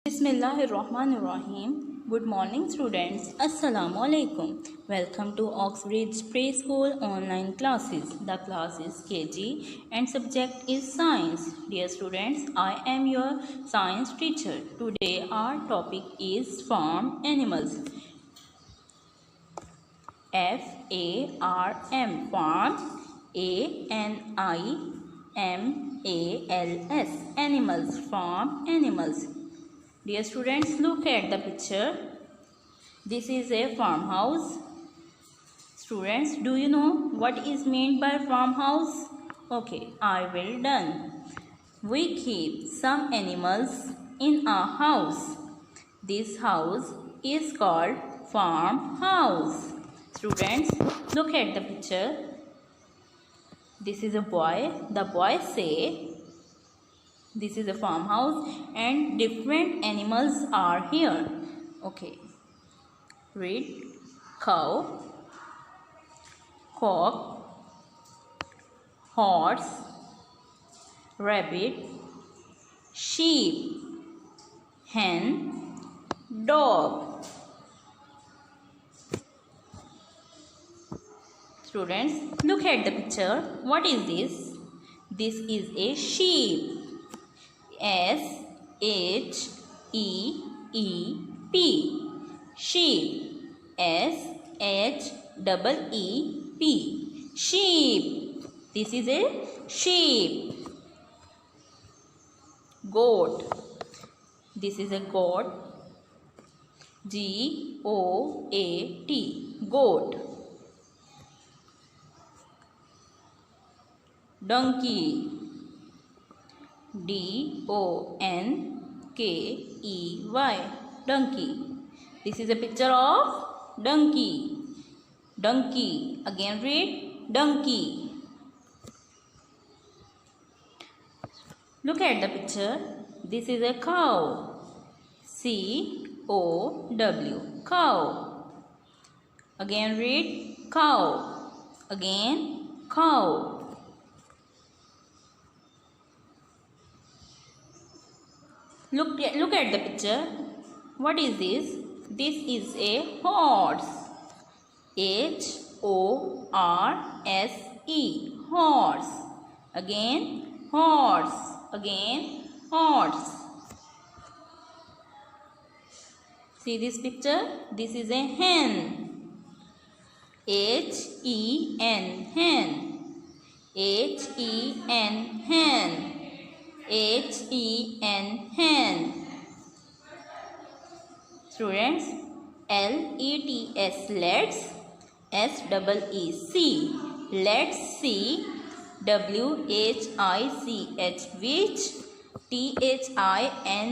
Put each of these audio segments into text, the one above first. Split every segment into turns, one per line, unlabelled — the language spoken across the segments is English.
Bismillahirrahmanirrahim. Good morning students. Assalamu alaikum. Welcome to Oxbridge Preschool online classes. The class is KG and subject is science. Dear students, I am your science teacher. Today our topic is farm animals. F-A-R-M farm, A-N-I-M-A-L-S animals, farm animals. Dear students, look at the picture. This is a farmhouse. Students, do you know what is meant by farmhouse? Okay, I will done. We keep some animals in our house. This house is called farmhouse. Students, look at the picture. This is a boy. The boy say, this is a farmhouse and different animals are here. Okay. Read. Cow, cock, horse, rabbit, sheep, hen, dog. Students, look at the picture. What is this? This is a sheep. S-H-E-E-P. Sheep. S-H-E-E-P. Sheep. This is a sheep. Goat. This is a goat. G-O-A-T. Goat. Donkey. D-O-N-K-E-Y. Donkey. This is a picture of donkey. Donkey. Again read. Donkey. Look at the picture. This is a cow. C-O-W. Cow. Again read. Cow. Again cow. Look at the picture. What is this? This is a horse. H-O-R-S-E. Horse. Again horse. Again horse. See this picture? This is a hen. H-E-N. Hen. H-E-N. Hen. H-E-N. Hen. Students, L-E-T-S. Let's. S-E-E-C. Let's see. W-H-I-C-H. Which. T-H-I-N-G-S.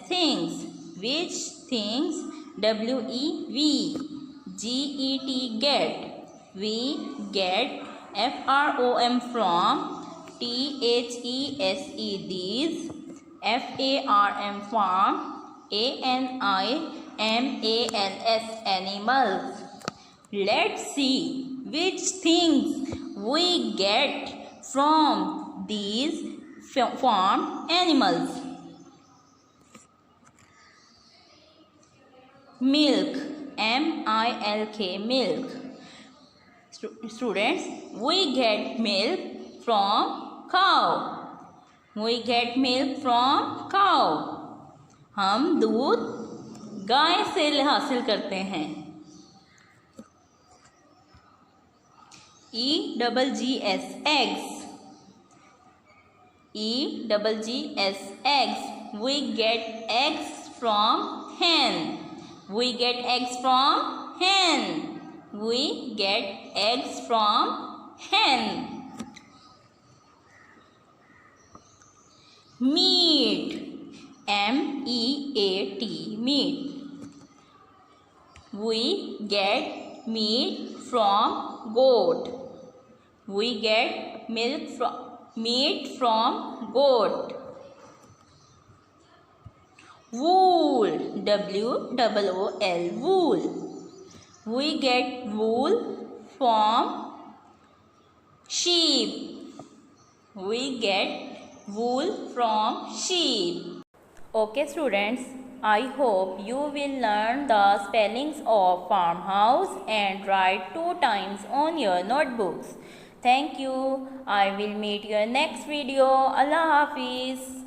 Things. Which things. W-E-V. G-E-T. Get. We get. F-R-O-M. From. T-H-E-S-E. These. F-A-R-M. Farm. A-N-I-M-A-L-S. Animals. Let's see which things we get from these farm animals. Milk. M-I-L-K. Milk. Students, we get milk from cow. We get milk from cow. हम दूध गाय से हासिल करते हैं. E-double-G-S. Eggs. E-double-G-S. Eggs. We get eggs from hen. We get eggs from hen. We get eggs from hen. Meat. M-E-A-T. Meat. We get meat from goat. We get meat from goat. Wool. W-O-O-L. Wool. We get wool from sheep. We get wool from sheep. Okay students, I hope you will learn the spellings of farmhouse and write 2 times on your notebooks. Thank you. I will meet you next video. Allah Hafiz.